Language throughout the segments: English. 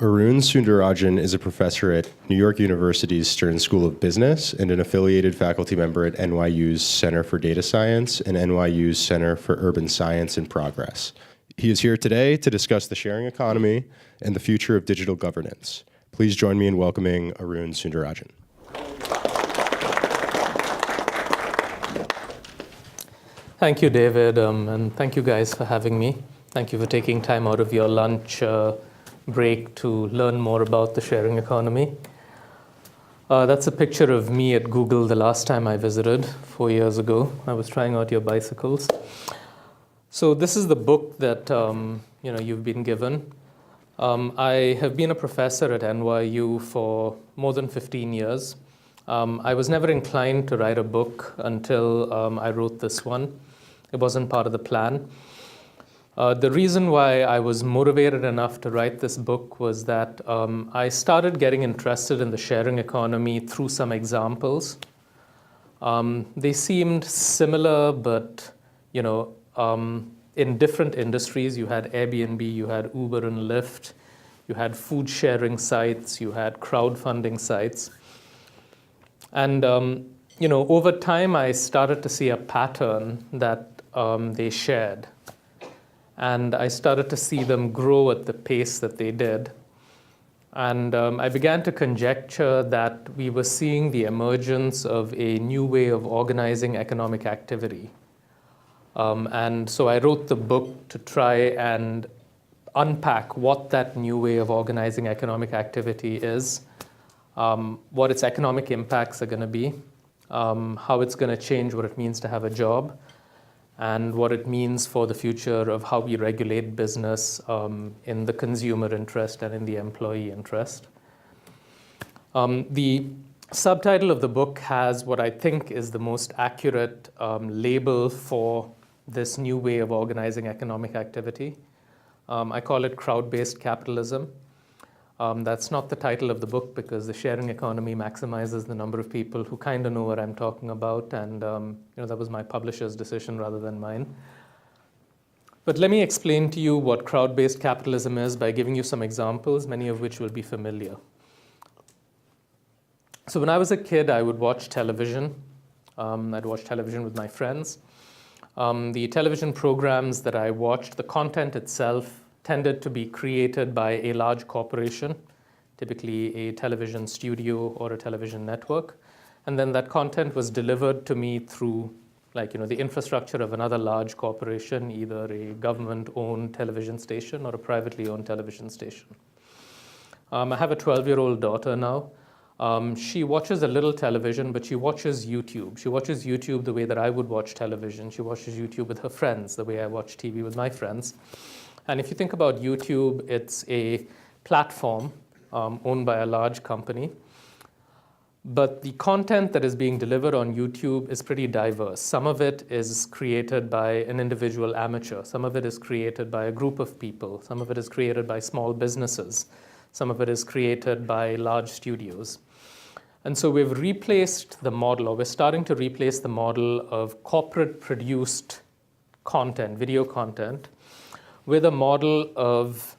Arun Sundararajan is a professor at New York University's Stern School of Business and an affiliated faculty member at NYU's Center for Data Science and NYU's Center for Urban Science and Progress. He is here today to discuss the sharing economy and the future of digital governance. Please join me in welcoming Arun Sundararajan. Thank you, David, and thank you guys for having me. Thank you for taking time out of your lunch break to learn more about the sharing economy. That's a picture of me at Google the last time I visited 4 years ago. I was trying out your bicycles. So this is the book that you've been given. I have been a professor at NYU for more than 15 years. I was never inclined to write a book until I wrote this one. It wasn't part of the plan. The reason why I was motivated enough to write this book was that I started getting interested in the sharing economy through some examples. They seemed similar, but in different industries. You had Airbnb, you had Uber and Lyft, you had food sharing sites, you had crowdfunding sites. And over time, I started to see a pattern that they shared. And I started to see them grow at the pace that they did. And I began to conjecture that we were seeing the emergence of a new way of organizing economic activity. And so I wrote the book to try and unpack what that new way of organizing economic activity is, what its economic impacts are going to be, how it's going to change what it means to have a job, and what it means for the future of how we regulate business in the consumer interest and in the employee interest. The subtitle of the book has what I think is the most accurate label for this new way of organizing economic activity. I call it crowd-based capitalism. That's not the title of the book because the sharing economy maximizes the number of people who kind of know what I'm talking about, and that was my publisher's decision rather than mine. But let me explain to you what crowd-based capitalism is by giving you some examples, many of which will be familiar. So when I was a kid, I would watch television. I'd watch television with my friends. The television programs that I watched, the content itself tended to be created by a large corporation, typically a television studio or a television network. And then that content was delivered to me through the infrastructure of another large corporation, either a government-owned television station or a privately owned television station. I have a 12-year-old daughter now. She watches a little television, but she watches YouTube. She watches YouTube the way that I would watch television. She watches YouTube with her friends, the way I watch TV with my friends. And if you think about YouTube, it's a platform owned by a large company. But the content that is being delivered on YouTube is pretty diverse. Some of it is created by an individual amateur. Some of it is created by a group of people. Some of it is created by small businesses. Some of it is created by large studios. And so we've replaced the model, or we're starting to replace the model of corporate-produced content, video content, with a model of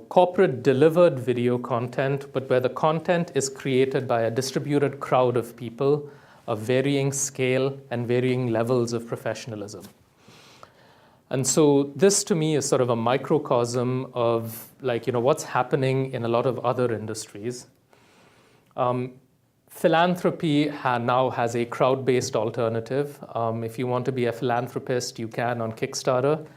corporate-delivered video content, but where the content is created by a distributed crowd of people of varying scale and varying levels of professionalism. And so this, to me, is sort of a microcosm of what's happening in a lot of other industries. Philanthropy now has a crowd-based alternative. If you want to be a philanthropist, you can on Kickstarter.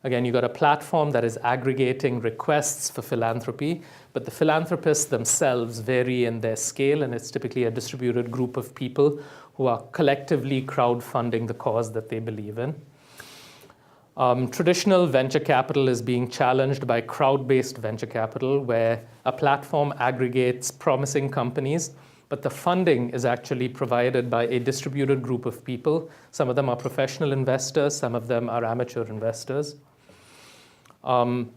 Again, you've got a platform that is aggregating requests for philanthropy, but the philanthropists themselves vary in their scale, and it's typically a distributed group of people who are collectively crowdfunding the cause that they believe in. Traditional venture capital is being challenged by crowd-based venture capital, where a platform aggregates promising companies, but the funding is actually provided by a distributed group of people. Some of them are professional investors, some of them are amateur investors.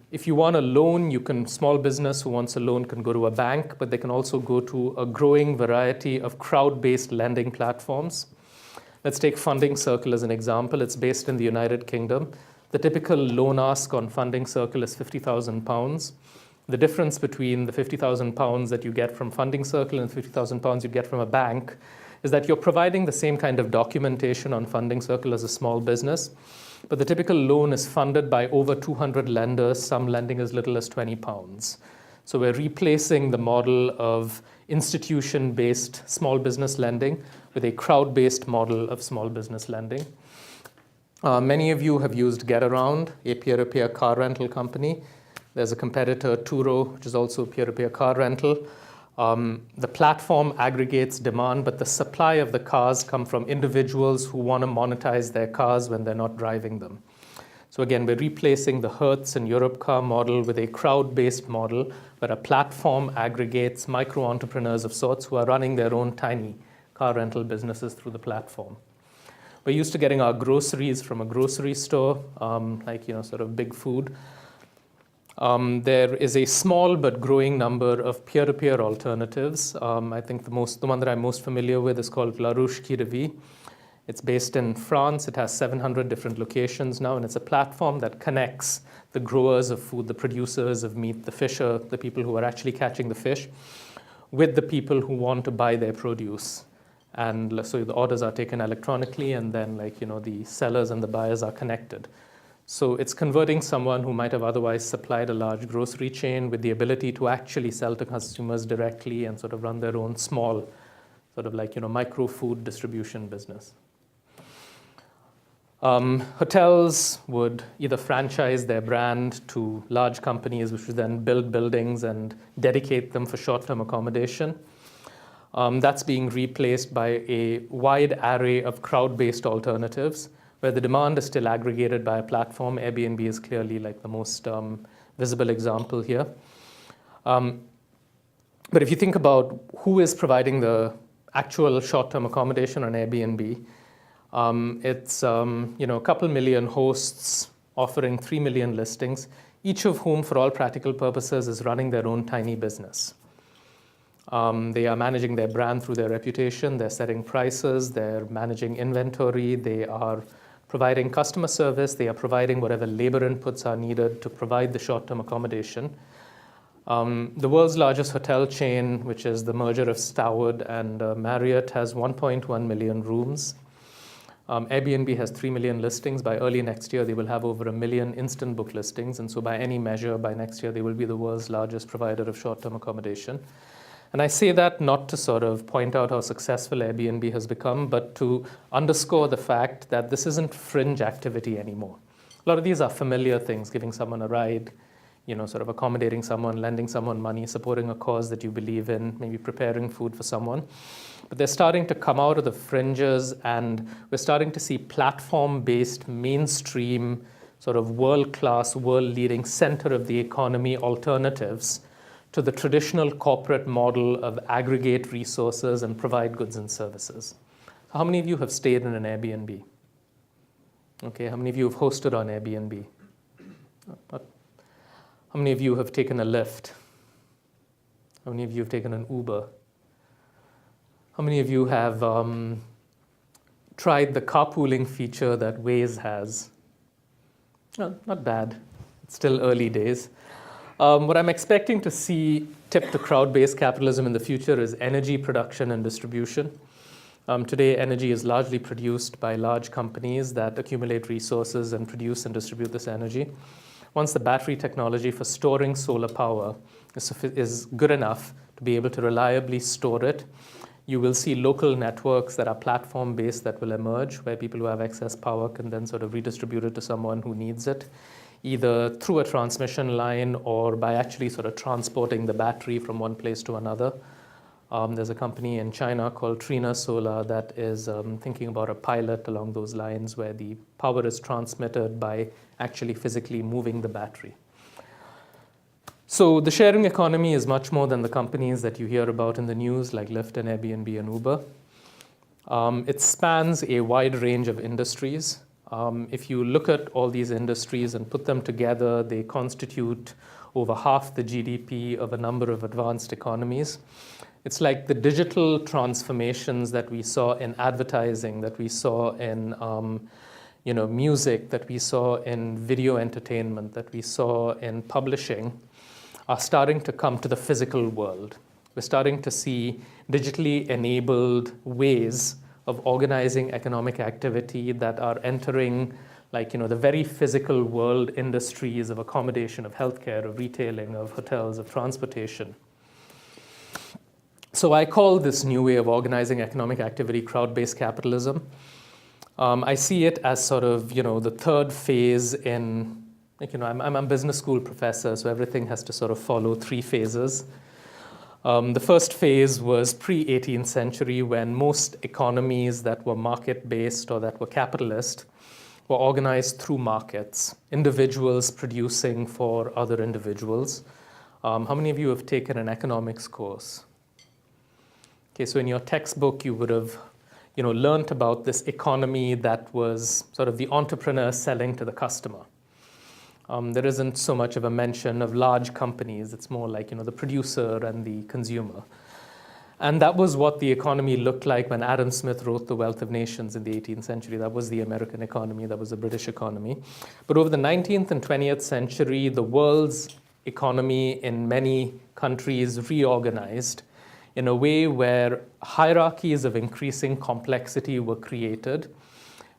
If you want a loan, small business who wants a loan can go to a bank, but they can also go to a growing variety of crowd-based lending platforms. Let's take Funding Circle as an example. It's based in the United Kingdom. The typical loan ask on Funding Circle is £50,000. The difference between the 50,000 pounds that you get from Funding Circle and 50,000 pounds you get from a bank is that you're providing the same kind of documentation on Funding Circle as a small business, but the typical loan is funded by over 200 lenders, some lending as little as 20 pounds. So we're replacing the model of institution-based small business lending with a crowd-based model of small business lending. Many of you have used GetAround, a peer-to-peer car rental company. There's a competitor, Turo, which is also a peer-to-peer car rental. The platform aggregates demand, but the supply of the cars come from individuals who want to monetize their cars when they're not driving them. So again, we're replacing the Hertz and Europcar model with a crowd-based model where a platform aggregates micro-entrepreneurs of sorts who are running their own tiny car rental businesses through the platform. We're used to getting our groceries from a grocery store, sort of big food. There is a small but growing number of peer-to-peer alternatives. I think the one that I'm most familiar with is called La Ruche qui Revit. It's based in France. It has 700 different locations now, and it's a platform that connects the growers of food, the producers of meat, the fisher, the people who are actually catching the fish, with the people who want to buy their produce. And so the orders are taken electronically, and then the sellers and the buyers are connected. So it's converting someone who might have otherwise supplied a large grocery chain with the ability to actually sell to consumers directly and sort of run their own small micro food distribution business. Hotels would either franchise their brand to large companies, which would then build buildings and dedicate them for short-term accommodation. That's being replaced by a wide array of crowd-based alternatives, where the demand is still aggregated by a platform. Airbnb is clearly the most visible example here. But if you think about who is providing the actual short-term accommodation on Airbnb, it's a couple million hosts offering 3 million listings, each of whom, for all practical purposes, is running their own tiny business. They are managing their brand through their reputation, they're setting prices, they're managing inventory, they are providing customer service, they are providing whatever labor inputs are needed to provide the short-term accommodation. The world's largest hotel chain, which is the merger of Starwood and Marriott, has 1.1 million rooms. Airbnb has 3 million listings. By early next year, they will have over 1 million instant book listings. And so by any measure, by next year, they will be the world's largest provider of short-term accommodation. And I say that not to sort of point out how successful Airbnb has become, but to underscore the fact that this isn't fringe activity anymore. A lot of these are familiar things, giving someone a ride, sort of accommodating someone, lending someone money, supporting a cause that you believe in, maybe preparing food for someone. But they're starting to come out of the fringes, and we're starting to see platform-based, mainstream, sort of world-class, world-leading, center of the economy alternatives to the traditional corporate model of aggregate resources and provide goods and services. How many of you have stayed in an Airbnb? Okay, how many of you have hosted on Airbnb? How many of you have taken a Lyft? How many of you have taken an Uber? How many of you have tried the carpooling feature that Waze has? No, not bad. It's still early days. What I'm expecting to see tip to crowd-based capitalism in the future is energy production and distribution. Today, energy is largely produced by large companies that accumulate resources and produce and distribute this energy. Once the battery technology for storing solar power is good enough to be able to reliably store it, you will see local networks that are platform-based that will emerge, where people who have excess power can then sort of redistribute it to someone who needs it, either through a transmission line or by actually sort of transporting the battery from one place to another. There's a company in China called Trina Solar that is thinking about a pilot along those lines where the power is transmitted by actually physically moving the battery. So the sharing economy is much more than the companies that you hear about in the news, like Lyft and Airbnb and Uber. It spans a wide range of industries. If you look at all these industries and put them together, they constitute over half the GDP of a number of advanced economies. It's like the digital transformations that we saw in advertising, that we saw in music, that we saw in video entertainment, that we saw in publishing, are starting to come to the physical world. We're starting to see digitally enabled ways of organizing economic activity that are entering the very physical world industries of accommodation, of healthcare, of retailing, of hotels, of transportation. So I call this new way of organizing economic activity crowd-based capitalism. I see it as sort of, the third phase in, I'm a business school professor, so everything has to sort of follow three phases. The first phase was pre-18th century, when most economies that were market-based or that were capitalist were organized through markets, individuals producing for other individuals. How many of you have taken an economics course? Okay, so in your textbook, you would have learned about this economy that was sort of the entrepreneur selling to the customer. There isn't so much of a mention of large companies. It's more like the producer and the consumer. And that was what the economy looked like when Adam Smith wrote The Wealth of Nations in the 18th century. That was the American economy. That was the British economy. But over the 19th and 20th century, the world's economy in many countries reorganized in a way where hierarchies of increasing complexity were created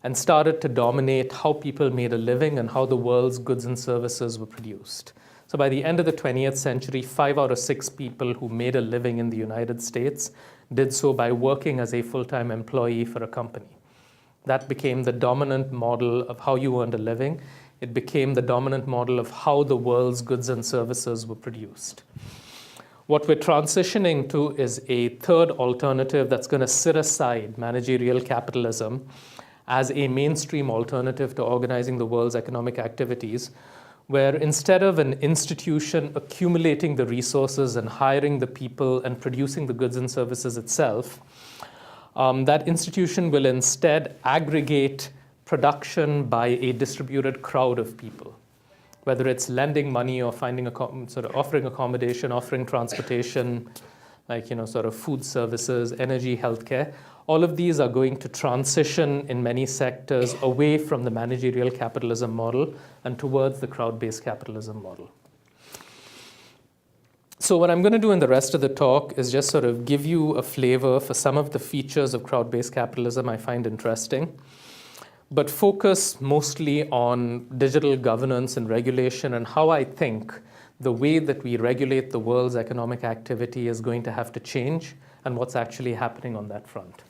and started to dominate how people made a living and how the world's goods and services were produced. So by the end of the 20th century, 5 out of 6 people who made a living in the United States did so by working as a full-time employee for a company. That became the dominant model of how you earned a living. It became the dominant model of how the world's goods and services were produced. What we're transitioning to is a third alternative that's going to sit aside managerial capitalism as a mainstream alternative to organizing the world's economic activities, where instead of an institution accumulating the resources and hiring the people and producing the goods and services itself, that institution will instead aggregate production by a distributed crowd of people, whether it's lending money or finding offering accommodation, offering transportation, sort of food services, energy, healthcare. All of these are going to transition in many sectors away from the managerial capitalism model and towards the crowd-based capitalism model. So what I'm going to do in the rest of the talk is just sort of give you a flavor for some of the features of crowd-based capitalism I find interesting, but focus mostly on digital governance and regulation and how I think the way that we regulate the world's economic activity is going to have to change and what's actually happening on that front.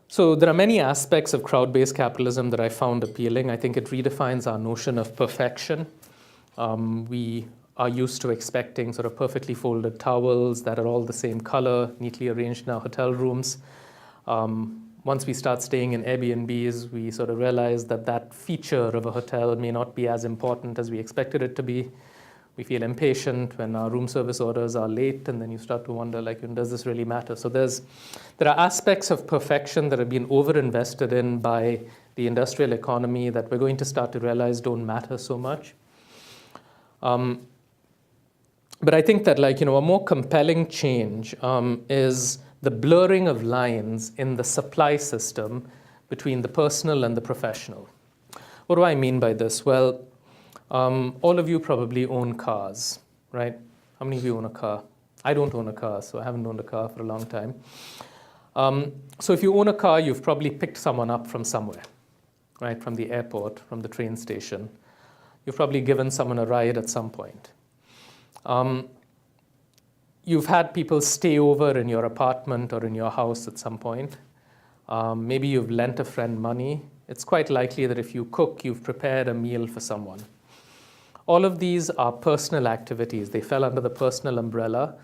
So there are many aspects of crowd-based capitalism that I found appealing. I think it redefines our notion of perfection. We are used to expecting sort of perfectly folded towels that are all the same color, neatly arranged in our hotel rooms. Once we start staying in Airbnbs, we sort of realize that that feature of a hotel may not be as important as we expected it to be. We feel impatient when our room service orders are late, and then you start to wonder, does this really matter? So there are aspects of perfection that have been overinvested in by the industrial economy that we're going to start to realize don't matter so much. But I think that a more compelling change is the blurring of lines in the supply system between the personal and the professional. What do I mean by this? Well, all of you probably own cars, right? How many of you own a car? I don't own a car, so I haven't owned a car for a long time. So if you own a car, you've probably picked someone up from somewhere, right? From the airport, from the train station. You've probably given someone a ride at some point. You've had people stay over in your apartment or in your house at some point. Maybe you've lent a friend money. It's quite likely that if you cook, you've prepared a meal for someone. All of these are personal activities. They fell under the personal umbrella.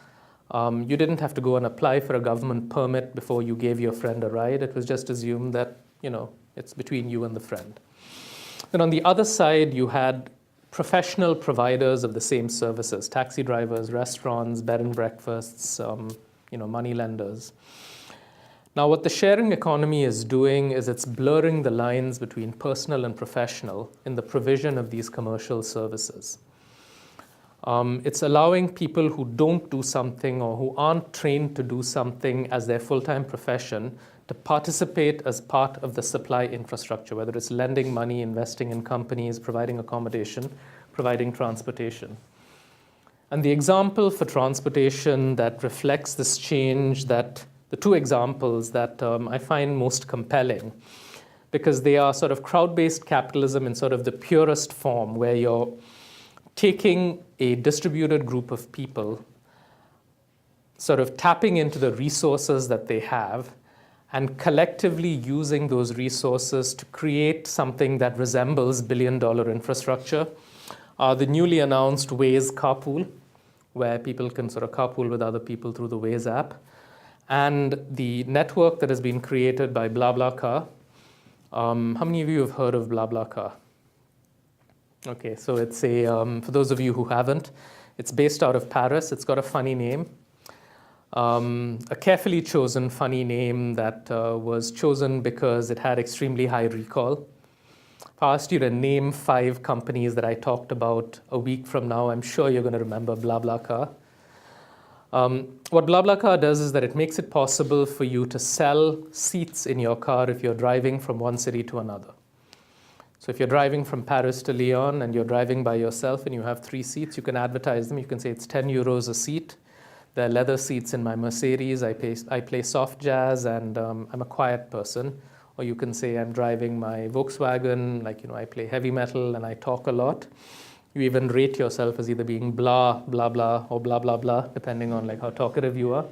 You didn't have to go and apply for a government permit before you gave your friend a ride. It was just assumed that, it's between you and the friend. Then on the other side, you had professional providers of the same services, taxi drivers, restaurants, bed and breakfasts, money lenders. Now, what the sharing economy is doing is it's blurring the lines between personal and professional in the provision of these commercial services. It's allowing people who don't do something or who aren't trained to do something as their full-time profession to participate as part of the supply infrastructure, whether it's lending money, investing in companies, providing accommodation, providing transportation. And the example for transportation that reflects this change, that the two examples that I find most compelling, because they are sort of crowd-based capitalism in sort of the purest form, where you're taking a distributed group of people, sort of tapping into the resources that they have, and collectively using those resources to create something that resembles billion-dollar infrastructure. The newly announced Waze carpool, where people can sort of carpool with other people through the Waze app, and the network that has been created by BlaBlaCar. How many of you have heard of BlaBlaCar? Okay, so it's a, for those of you who haven't, it's based out of Paris. It's got a funny name. A carefully chosen funny name that was chosen because it had extremely high recall. If I asked you to name 5 companies that I talked about a week from now, I'm sure you're going to remember BlaBlaCar. What BlaBlaCar does is that it makes it possible for you to sell seats in your car if you're driving from one city to another. So if you're driving from Paris to Lyon and you're driving by yourself and you have 3 seats, you can advertise them. You can say it's 10 euros a seat. There are leather seats in my Mercedes. I play soft jazz and I'm a quiet person. Or you can say I'm driving my Volkswagen, like, I play heavy metal and I talk a lot. You even rate yourself as either being blah, blah, blah, or blah, blah, blah, depending on like how talkative you are.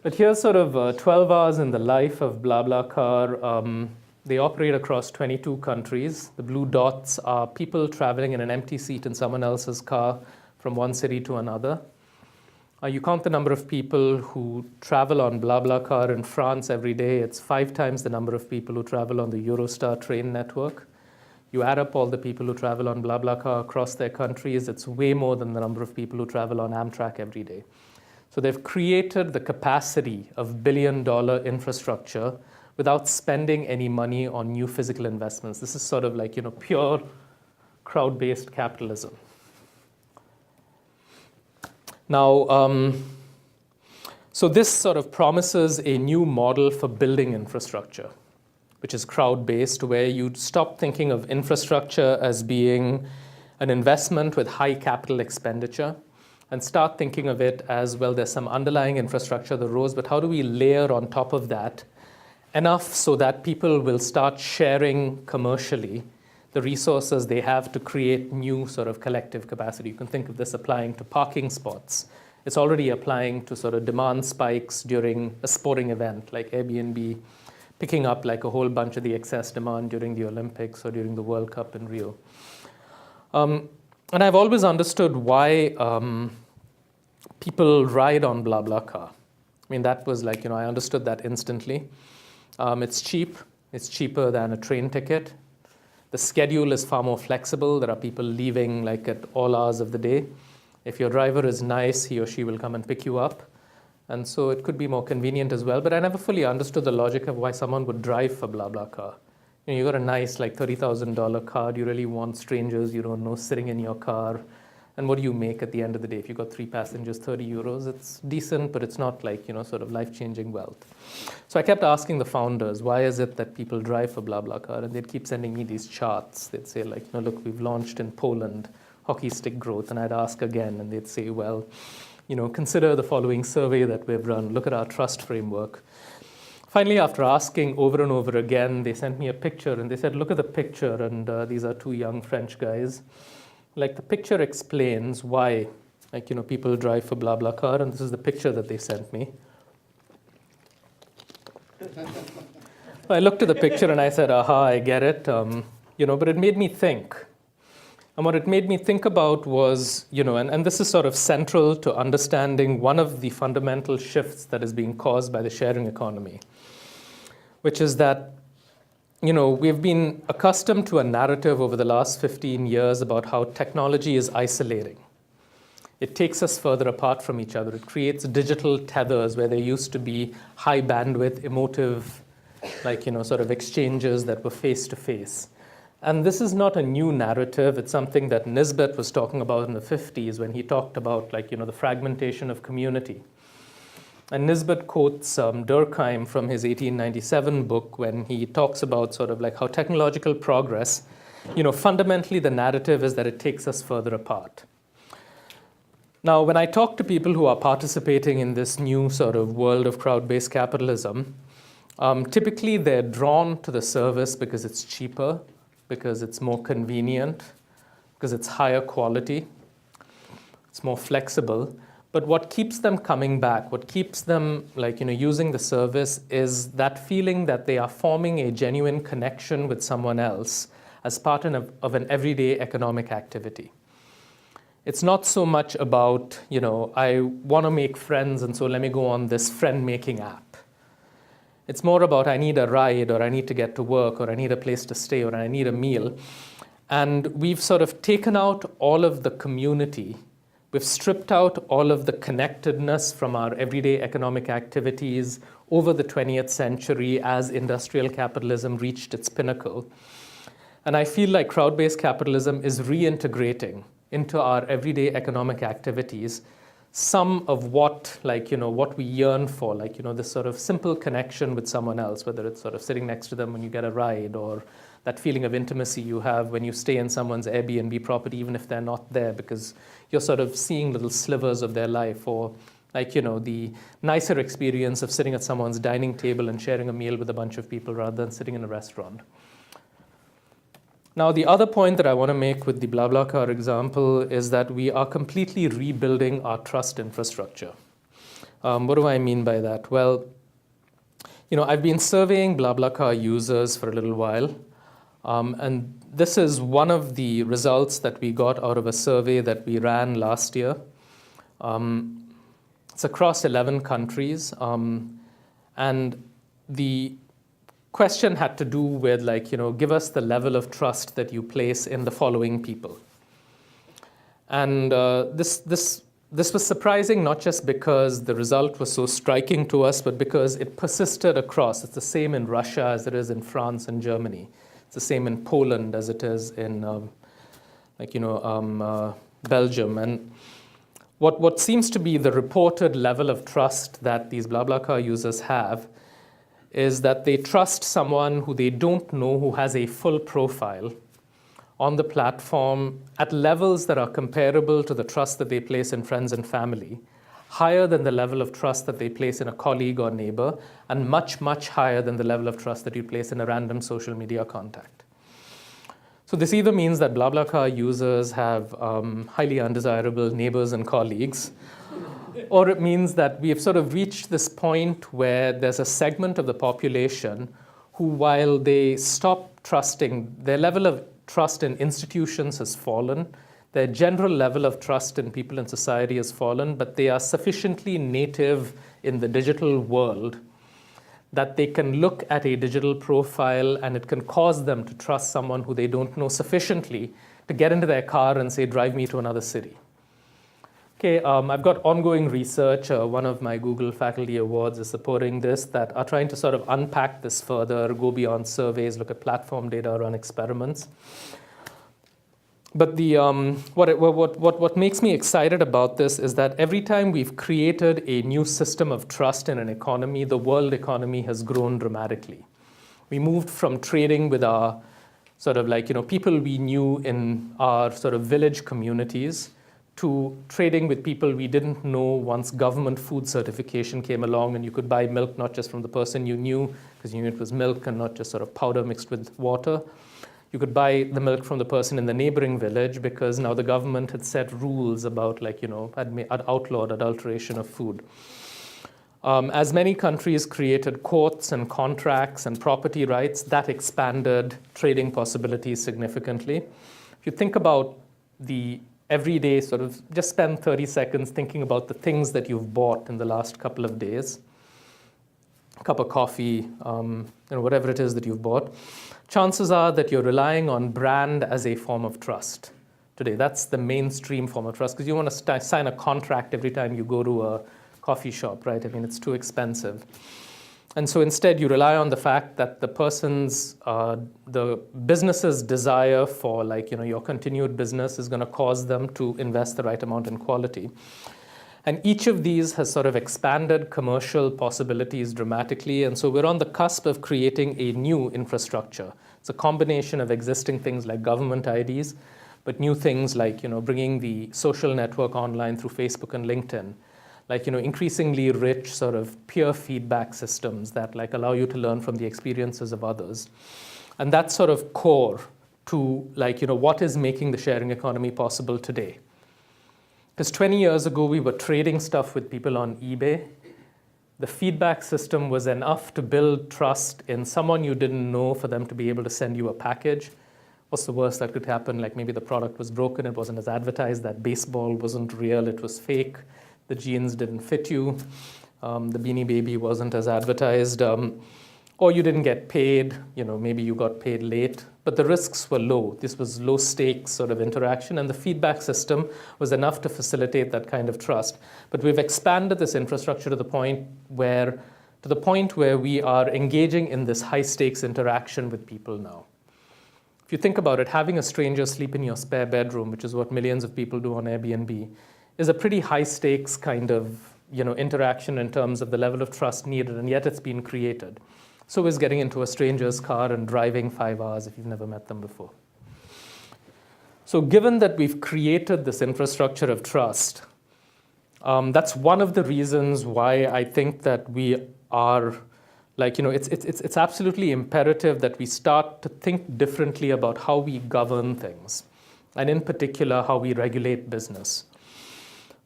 But here's sort of 12 hours in the life of BlaBlaCar. They operate across 22 countries. The blue dots are people traveling in an empty seat in someone else's car from one city to another. You count the number of people who travel on BlaBlaCar in France every day. It's 5 times the number of people who travel on the Eurostar train network. You add up all the people who travel on BlaBlaCar across their countries, it's way more than the number of people who travel on Amtrak every day. So they've created the capacity of billion-dollar infrastructure without spending any money on new physical investments. This is sort of like, pure crowd-based capitalism. Now, so this sort of promises a new model for building infrastructure, which is crowd-based, where you stop thinking of infrastructure as being an investment with high capital expenditure and start thinking of it as, well, there's some underlying infrastructure that rose, but how do we layer on top of that enough so that people will start sharing commercially the resources they have to create new sort of collective capacity. You can think of this applying to parking spots. It's already applying to sort of demand spikes during a sporting event like Airbnb, picking up like a whole bunch of the excess demand during the Olympics or during the World Cup in Rio. And I've always understood why people ride on BlaBlaCar. I mean, that was like, I understood that instantly. It's cheap. It's cheaper than a train ticket. The schedule is far more flexible. There are people leaving like at all hours of the day. If your driver is nice, he or she will come and pick you up. And so it could be more convenient as well. But I never fully understood the logic of why someone would drive for BlaBlaCar. You got a nice like $30,000 car. Do you really want strangers you don't know sitting in your car? And what do you make at the end of the day? If you've got 3 passengers, 30 euros, it's decent, but it's not like, sort of life-changing wealth. So I kept asking the founders, why is it that people drive for BlaBlaCar? And they'd keep sending me these charts. They'd say like, look, we've launched in Poland, hockey stick growth. And I'd ask again, and they'd say, well, consider the following survey that we've run. Look at our trust framework. Finally, after asking over and over again, they sent me a picture, and they said, look at the picture. And these are 2 young French guys. Like the picture explains why, like, people drive for BlaBlaCar, and this is the picture that they sent me. I looked at the picture and I said, aha, I get it, but it made me think. And what it made me think about was, and this is sort of central to understanding one of the fundamental shifts that is being caused by the sharing economy, which is that we've been accustomed to a narrative over the last 15 years about how technology is isolating. It takes us further apart from each other. It creates digital tethers where there used to be high bandwidth, emotive, like, sort of exchanges that were face-to-face. And this is not a new narrative. It's something that Nisbet was talking about in the 50s when he talked about, like, the fragmentation of community. And Nisbet quotes Durkheim from his 1897 book when he talks about sort of like how technological progress, fundamentally the narrative is that it takes us further apart. Now, when I talk to people who are participating in this new sort of world of crowd-based capitalism, typically they're drawn to the service because it's cheaper, because it's more convenient, because it's higher quality, it's more flexible. But what keeps them coming back, what keeps them using the service is that feeling that they are forming a genuine connection with someone else as part of an everyday economic activity. It's not so much about, I want to make friends, and so let me go on this friend-making app. It's more about I need a ride, or I need to get to work, or I need a place to stay, or I need a meal. And we've sort of taken out all of the community. We've stripped out all of the connectedness from our everyday economic activities over the 20th century as industrial capitalism reached its pinnacle. And I feel like crowd-based capitalism is reintegrating into our everyday economic activities some of what we yearn for, this sort of simple connection with someone else, whether it's sort of sitting next to them when you get a ride, or that feeling of intimacy you have when you stay in someone's Airbnb property, even if they're not there, because you're sort of seeing little slivers of their life, or the nicer experience of sitting at someone's dining table and sharing a meal with a bunch of people rather than sitting in a restaurant. Now, the other point that I want to make with the BlaBlaCar example is that we are completely rebuilding our trust infrastructure. What do I mean by that? Well, I've been surveying BlaBlaCar users for a little while, and this is one of the results that we got out of a survey that we ran last year. It's across 11 countries, and the question had to do with give us the level of trust that you place in the following people. And this was surprising, not just because the result was so striking to us, but because it persisted across. It's the same in Russia as it is in France and Germany. It's the same in Poland as it is in Belgium. And what seems to be the reported level of trust that these BlaBlaCar users have is that they trust someone who they don't know, who has a full profile on the platform at levels that are comparable to the trust that they place in friends and family, higher than the level of trust that they place in a colleague or neighbor, and much, much higher than the level of trust that you place in a random social media contact. So this either means that BlaBlaCar users have highly undesirable neighbors and colleagues, or it means that we have sort of reached this point where there's a segment of the population who, while they stop trusting, their level of trust in institutions has fallen, their general level of trust in people in society has fallen, but they are sufficiently native in the digital world that they can look at a digital profile and it can cause them to trust someone who they don't know sufficiently to get into their car and say, drive me to another city. Okay, I've got ongoing research. One of my Google Faculty Awards is supporting this, that are trying to sort of unpack this further, go beyond surveys, look at platform data, run experiments. But the what makes me excited about this is that every time we've created a new system of trust in an economy, the world economy has grown dramatically. We moved from trading with our sort of people we knew in our sort of village communities to trading with people we didn't know once government food certification came along and you could buy milk not just from the person you knew, because you knew it was milk and not just sort of powder mixed with water. You could buy the milk from the person in the neighboring village because now the government had set rules about had outlawed adulteration of food. As many countries created courts and contracts and property rights, that expanded trading possibilities significantly. If you think about the every day, sort of just spend 30 seconds thinking about the things that you've bought in the last couple of days. A cup of coffee, whatever it is that you've bought. Chances are that you're relying on brand as a form of trust today. That's the mainstream form of trust, because you want to sign a contract every time you go to a coffee shop, right? I mean, it's too expensive. And so instead, you rely on the fact that the person's, the business's desire for your continued business is going to cause them to invest the right amount in quality. And each of these has sort of expanded commercial possibilities dramatically. And so we're on the cusp of creating a new infrastructure. It's a combination of existing things like government IDs, but new things like bringing the social network online through Facebook and LinkedIn, like increasingly rich sort of peer feedback systems that like allow you to learn from the experiences of others. And that's sort of core to like what is making the sharing economy possible today. Because 20 years ago we were trading stuff with people on eBay. The feedback system was enough to build trust in someone you didn't know for them to be able to send you a package. What's the worst that could happen? Like maybe the product was broken, it wasn't as advertised, that baseball wasn't real, it was fake, the jeans didn't fit you, the Beanie Baby wasn't as advertised, or you didn't get paid, maybe you got paid late, but the risks were low. This was low stakes sort of interaction, and the feedback system was enough to facilitate that kind of trust. But we've expanded this infrastructure to the point where we are engaging in this high stakes interaction with people now. If you think about it, having a stranger sleep in your spare bedroom, which is what millions of people do on Airbnb, is a pretty high stakes kind of interaction in terms of the level of trust needed, and yet it's been created. So is getting into a stranger's car and driving 5 hours if you've never met them before. So given that we've created this infrastructure of trust, that's one of the reasons why I think that we are it's absolutely imperative that we start to think differently about how we govern things, and in particular, how we regulate business.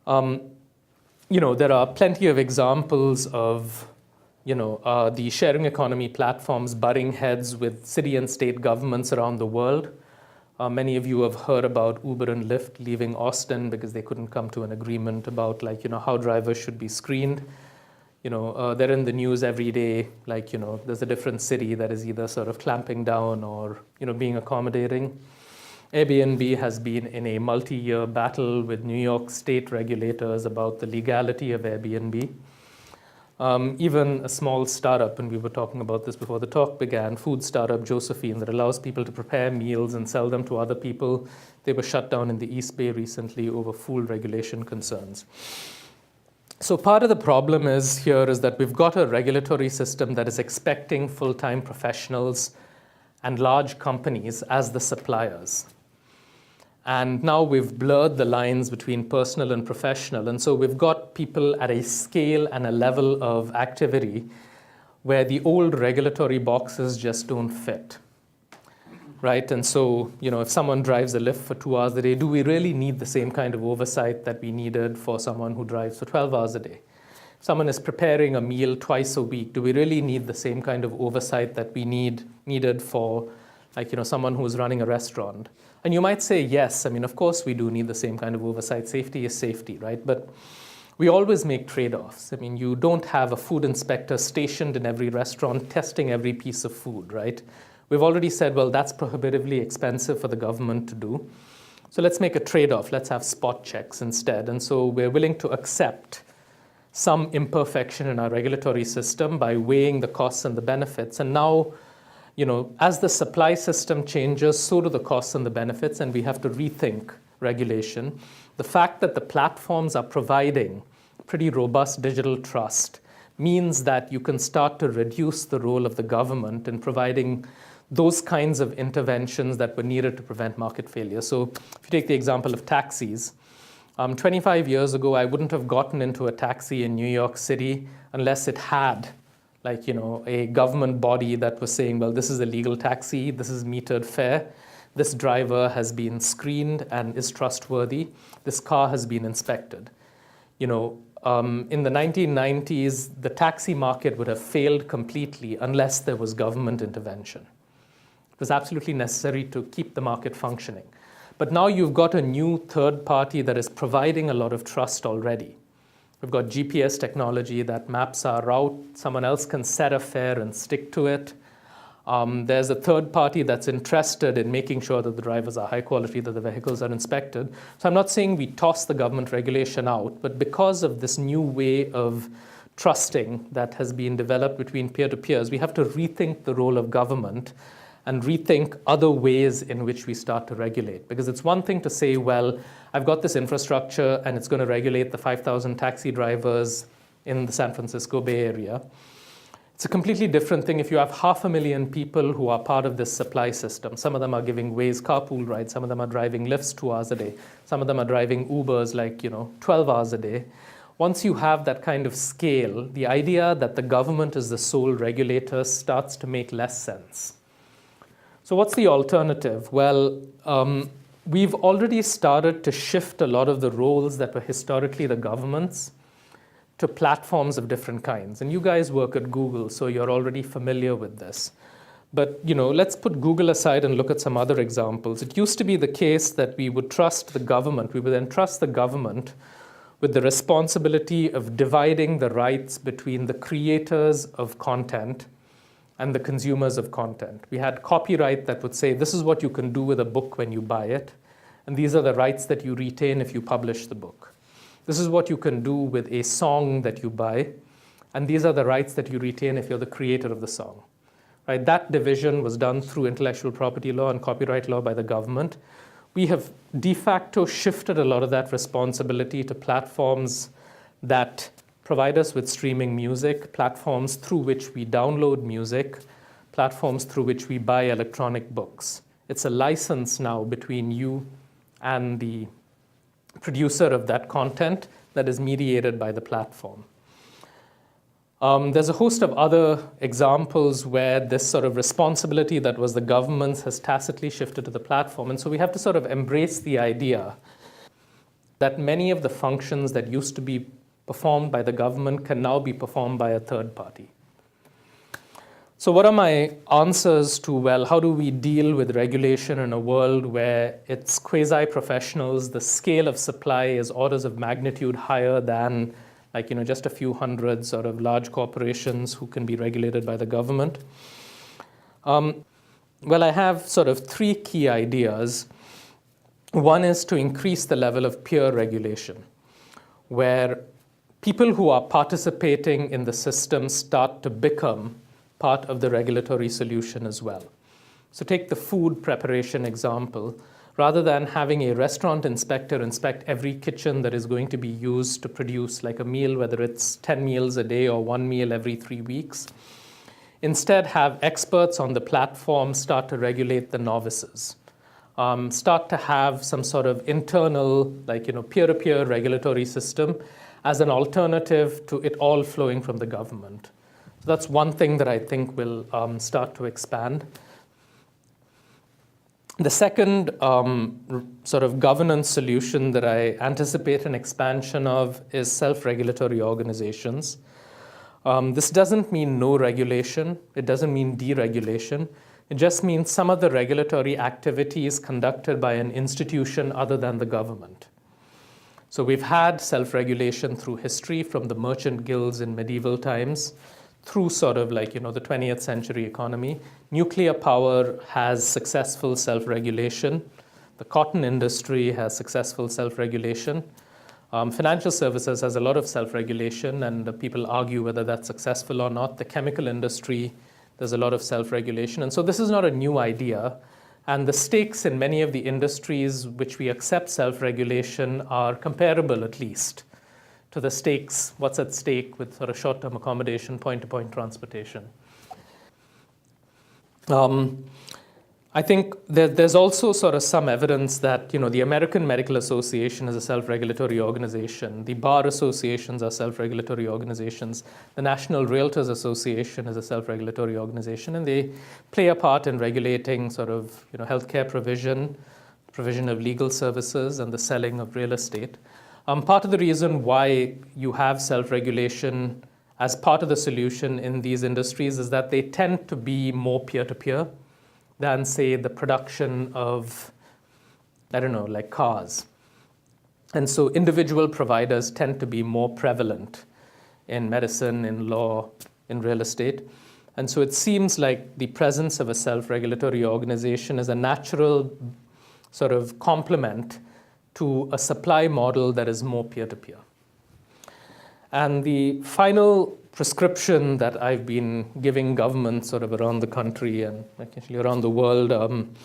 There are plenty of examples of the sharing economy platforms butting heads with city and state governments around the world. Many of you have heard about Uber and Lyft leaving Austin because they couldn't come to an agreement about how drivers should be screened. They're in the news every day, there's a different city that is either sort of clamping down or being accommodating. Airbnb has been in a multi-year battle with New York state regulators about the legality of Airbnb. Even a small startup, and we were talking about this before the talk began, food startup Josephine, that allows people to prepare meals and sell them to other people. They were shut down in the East Bay recently over food regulation concerns. So part of the problem is that we've got a regulatory system that is expecting full-time professionals and large companies as the suppliers. And now we've blurred the lines between personal and professional. And so we've got people at a scale and a level of activity where the old regulatory boxes just don't fit, right? And so, if someone drives a Lyft for 2 hours a day, do we really need the same kind of oversight that we needed for someone who drives for 12 hours a day? If someone is preparing a meal twice a week, do we really need the same kind of oversight that we needed for someone who's running a restaurant? And you might say, yes, of course we do need the same kind of oversight. Safety is safety, right? But we always make trade-offs. You don't have a food inspector stationed in every restaurant testing every piece of food, right? We've already said, well, that's prohibitively expensive for the government to do. So let's make a trade-off. Let's have spot checks instead. And so we're willing to accept some imperfection in our regulatory system by weighing the costs and the benefits. And now, as the supply system changes, so do the costs and the benefits, and we have to rethink regulation. The fact that the platforms are providing pretty robust digital trust means that you can start to reduce the role of the government in providing those kinds of interventions that were needed to prevent market failure. So if you take the example of taxis, 25 years ago, I wouldn't have gotten into a taxi in New York City unless it had a government body that was saying, well, this is a legal taxi, this is metered fare, this driver has been screened and is trustworthy, this car has been inspected. In the 1990s, the taxi market would have failed completely unless there was government intervention. It was absolutely necessary to keep the market functioning. But now you've got a new third party that is providing a lot of trust already. We've got GPS technology that maps our route. Someone else can set a fare and stick to it. There's a third party that's interested in making sure that the drivers are high quality, that the vehicles are inspected. So I'm not saying we toss the government regulation out, but because of this new way of trusting that has been developed between peer-to-peers, we have to rethink the role of government and rethink other ways in which we start to regulate. Because it's one thing to say, well, I've got this infrastructure and it's going to regulate the 5,000 taxi drivers in the San Francisco Bay Area. It's a completely different thing if you have 500,000 people who are part of this supply system. Some of them are giving Waze carpool rides. Some of them are driving Lyfts 2 hours a day. Some of them are driving Ubers 12 hours a day. Once you have that kind of scale, the idea that the government is the sole regulator starts to make less sense. So what's the alternative? Well, we've already started to shift a lot of the roles that were historically the government's to platforms of different kinds. And you guys work at Google, so you're already familiar with this. But let's put Google aside and look at some other examples. It used to be the case that we would trust the government. We would entrust the government with the responsibility of dividing the rights between the creators of content and the consumers of content. We had copyright that would say, this is what you can do with a book when you buy it, and these are the rights that you retain if you publish the book. This is what you can do with a song that you buy, and these are the rights that you retain if you're the creator of the song. Right? That division was done through intellectual property law and copyright law by the government. We have de facto shifted a lot of that responsibility to platforms that provide us with streaming music, platforms through which we download music, platforms through which we buy electronic books. It's a license now between you and the producer of that content that is mediated by the platform. There's a host of other examples where this sort of responsibility that was the government's has tacitly shifted to the platform. And so we have to sort of embrace the idea that many of the functions that used to be performed by the government can now be performed by a third party. So what are my answers to, well, how do we deal with regulation in a world where it's quasi-professionals, the scale of supply is orders of magnitude higher than just a few hundred sort of large corporations who can be regulated by the government? Well, I have sort of 3 key ideas. One is to increase the level of peer regulation, where people who are participating in the system start to become part of the regulatory solution as well. So take the food preparation example. Rather than having a restaurant inspector inspect every kitchen that is going to be used to produce like a meal, whether it's 10 meals a day or 1 meal every 3 weeks, instead have experts on the platform start to regulate the novices. Start to have some sort of internal, peer-to-peer regulatory system as an alternative to it all flowing from the government. So that's one thing that I think will start to expand. The second sort of governance solution that I anticipate an expansion of is self-regulatory organizations. This doesn't mean no regulation. It doesn't mean deregulation. It just means some of the regulatory activities conducted by an institution other than the government. So we've had self-regulation through history, from the merchant guilds in medieval times through sort of the 20th century economy. Nuclear power has successful self-regulation. The cotton industry has successful self-regulation. Financial services has a lot of self-regulation, and people argue whether that's successful or not. The chemical industry, there's a lot of self-regulation. And so this is not a new idea. And the stakes in many of the industries which we accept self-regulation are comparable, at least, to the stakes, what's at stake with sort of short-term accommodation, point-to-point transportation. I think there's also sort of some evidence that the American Medical Association is a self-regulatory organization. The bar associations are self-regulatory organizations. The National Realtors Association is a self-regulatory organization, and they play a part in regulating sort of healthcare provision of legal services, and the selling of real estate. Part of the reason why you have self-regulation as part of the solution in these industries is that they tend to be more peer-to-peer than, say, the production of, like cars. And so individual providers tend to be more prevalent in medicine, in law, in real estate. And so it seems like the presence of a self-regulatory organization is a natural sort of complement to a supply model that is more peer-to-peer. And the final prescription that I've been giving governments sort of around the country and actually around the world in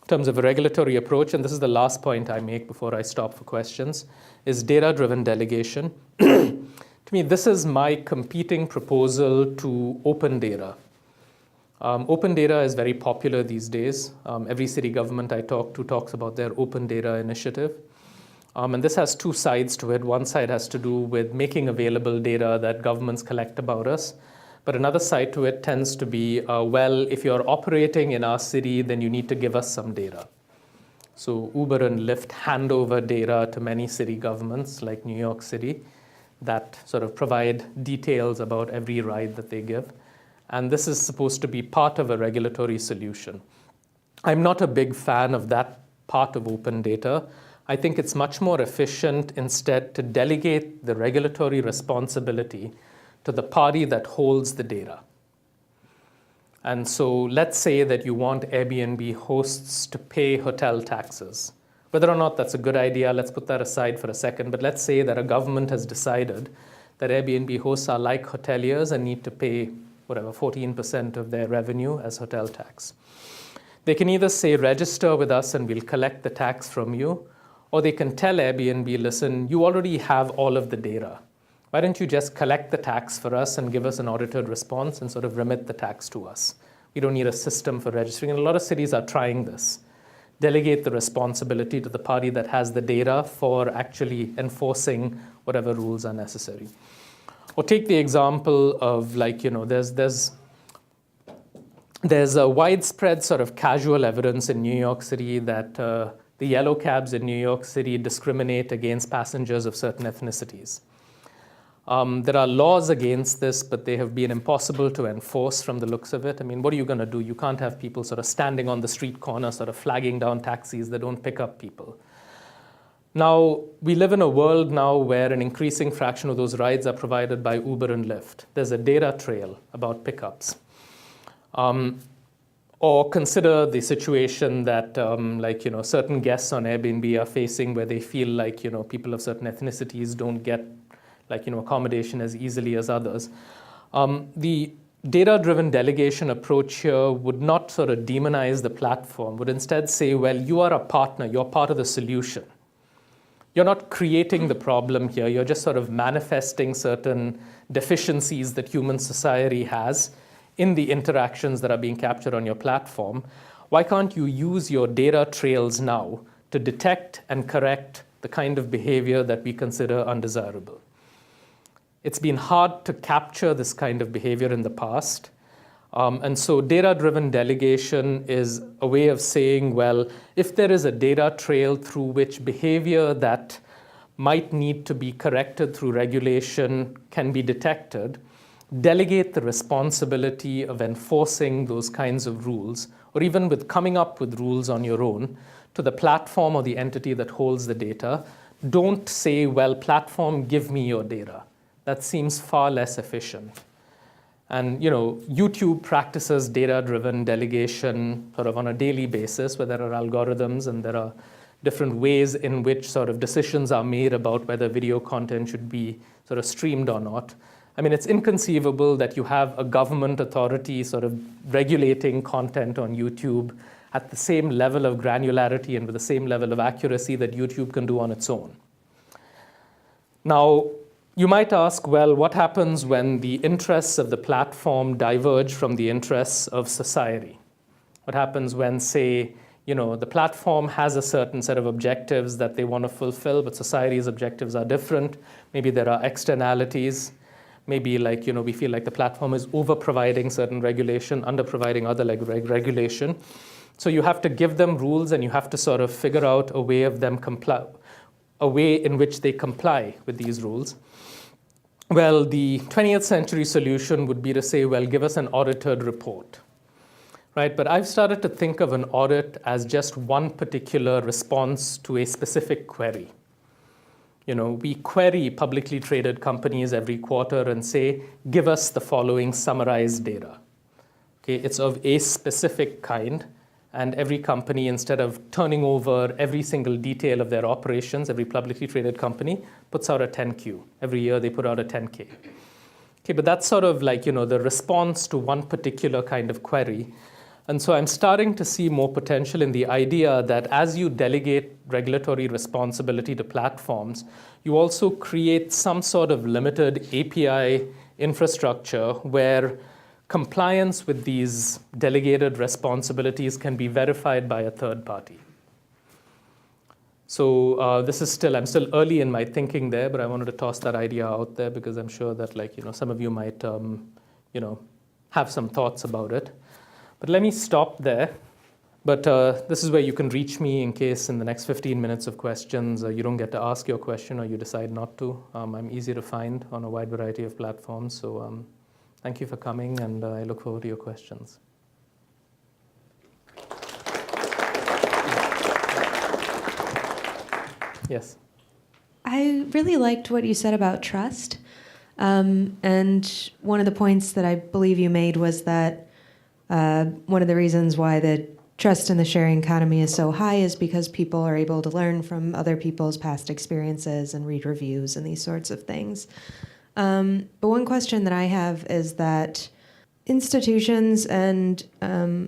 terms of a regulatory approach, and this is the last point I make before I stop for questions, is data-driven delegation. To me, this is my competing proposal to open data. Open data is very popular these days. Every city government I talk to talks about their open data initiative. And this has two sides to it. One side has to do with making available data that governments collect about us. But another side to it tends to be, well, if you're operating in our city, then you need to give us some data. So Uber and Lyft hand over data to many city governments, like New York City, that sort of provide details about every ride that they give. And this is supposed to be part of a regulatory solution. I'm not a big fan of that part of open data. I think it's much more efficient instead to delegate the regulatory responsibility to the party that holds the data. And so let's say that you want Airbnb hosts to pay hotel taxes. Whether or not that's a good idea, let's put that aside for a second. But let's say that a government has decided that Airbnb hosts are like hoteliers and need to pay, 14% of their revenue as hotel tax. They can either say, register with us and we'll collect the tax from you, or they can tell Airbnb, listen, you already have all of the data. Why don't you just collect the tax for us and give us an audited response and sort of remit the tax to us? We don't need a system for registering. And a lot of cities are trying this. Delegate the responsibility to the party that has the data for actually enforcing whatever rules are necessary. Or take the example of there's a widespread sort of casual evidence in New York City that the yellow cabs in New York City discriminate against passengers of certain ethnicities. There are laws against this, but they have been impossible to enforce from the looks of it. I mean, what are you going to do? You can't have people sort of standing on the street corner, sort of flagging down taxis that don't pick up people. Now, we live in a world now where an increasing fraction of those rides are provided by Uber and Lyft. There's a data trail about pickups. Or consider the situation that certain guests on Airbnb are facing where they feel like people of certain ethnicities don't get accommodation as easily as others. The data-driven delegation approach here would not sort of demonize the platform, would instead say, well, you are a partner, you're part of the solution. You're not creating the problem here, you're just sort of manifesting certain deficiencies that human society has in the interactions that are being captured on your platform. Why can't you use your data trails now to detect and correct the kind of behavior that we consider undesirable? It's been hard to capture this kind of behavior in the past. And so data-driven delegation is a way of saying, well, if there is a data trail through which behavior that might need to be corrected through regulation can be detected, delegate the responsibility of enforcing those kinds of rules, or even with coming up with rules on your own, to the platform or the entity that holds the data. Don't say, well, platform, give me your data. That seems far less efficient. And YouTube practices data-driven delegation sort of on a daily basis, where there are algorithms and there are different ways in which sort of decisions are made about whether video content should be sort of streamed or not. I mean, it's inconceivable that you have a government authority sort of regulating content on YouTube at the same level of granularity and with the same level of accuracy that YouTube can do on its own. Now, you might ask, well, what happens when the interests of the platform diverge from the interests of society? What happens when, say, the platform has a certain set of objectives that they want to fulfill, but society's objectives are different? Maybe there are externalities. Maybe we feel like the platform is over-providing certain regulation, under-providing other regulation. So you have to give them rules and you have to sort of figure out a way in which they comply with these rules. Well, the 20th century solution would be to say, well, give us an audited report, right? But I've started to think of an audit as just one particular response to a specific query. We query publicly traded companies every quarter and say, give us the following summarized data. Okay, it's of a specific kind. And every company, instead of turning over every single detail of their operations, every publicly traded company puts out a 10Q. Every year they put out a 10K. Okay, but that's sort of the response to one particular kind of query. And so I'm starting to see more potential in the idea that as you delegate regulatory responsibility to platforms, you also create some sort of limited API infrastructure where compliance with these delegated responsibilities can be verified by a third party. So I'm still early in my thinking there, but I wanted to toss that idea out there because I'm sure that some of you might have some thoughts about it. But let me stop there. But this is where you can reach me in case in the next 15 minutes of questions you don't get to ask your question or you decide not to. I'm easy to find on a wide variety of platforms. So thank you for coming, and I look forward to your questions. Yes. I really liked what you said about trust. And one of the points that I believe you made was that one of the reasons why the trust in the sharing economy is so high is because people are able to learn from other people's past experiences and read reviews and these sorts of things. But one question that I have is that institutions and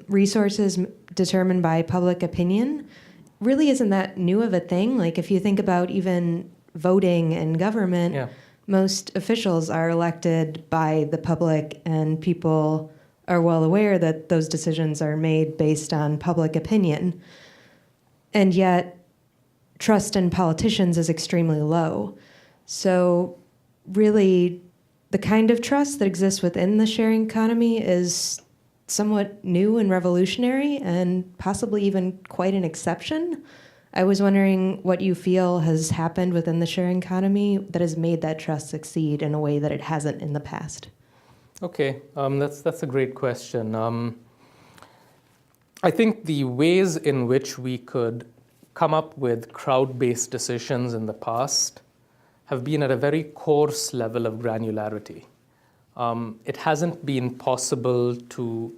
resources determined by public opinion really isn't that new of a thing. Like if you think about even voting in government, most officials are elected by the public, and people are well aware that those decisions are made based on public opinion. And yet, trust in politicians is extremely low. So really, the kind of trust that exists within the sharing economy is somewhat new and revolutionary, and possibly even quite an exception. I was wondering what you feel has happened within the sharing economy that has made that trust succeed in a way that it hasn't in the past. Okay, that's a great question. I think the ways in which we could come up with crowd-based decisions in the past have been at a very coarse level of granularity. It hasn't been possible to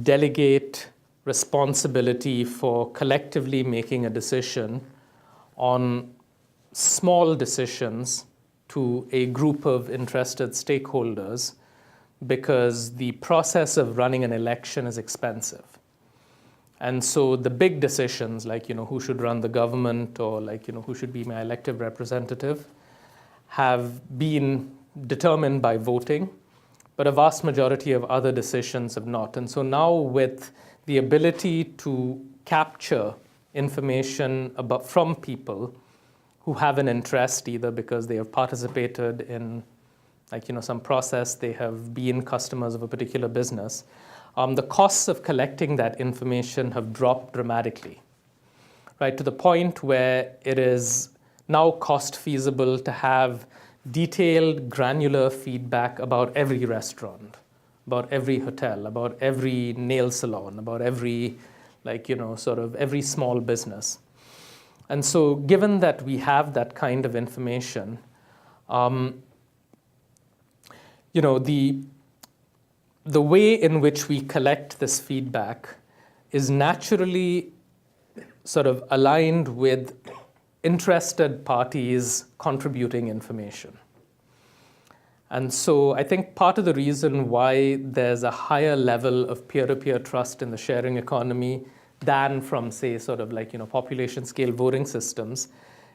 delegate responsibility for collectively making a decision on small decisions to a group of interested stakeholders because the process of running an election is expensive. And so the big decisions like, who should run the government or who should be my elected representative have been determined by voting, but a vast majority of other decisions have not. And so now with the ability to capture information from people who have an interest, either because they have participated in some process, they have been customers of a particular business, the costs of collecting that information have dropped dramatically, right? To the point where it is now cost feasible to have detailed, granular feedback about every restaurant, about every hotel, about every nail salon, about every, every small business. And so given that we have that kind of information, the way in which we collect this feedback is naturally sort of aligned with interested parties contributing information. And so I think part of the reason why there's a higher level of peer-to-peer trust in the sharing economy than from, say, population scale voting systems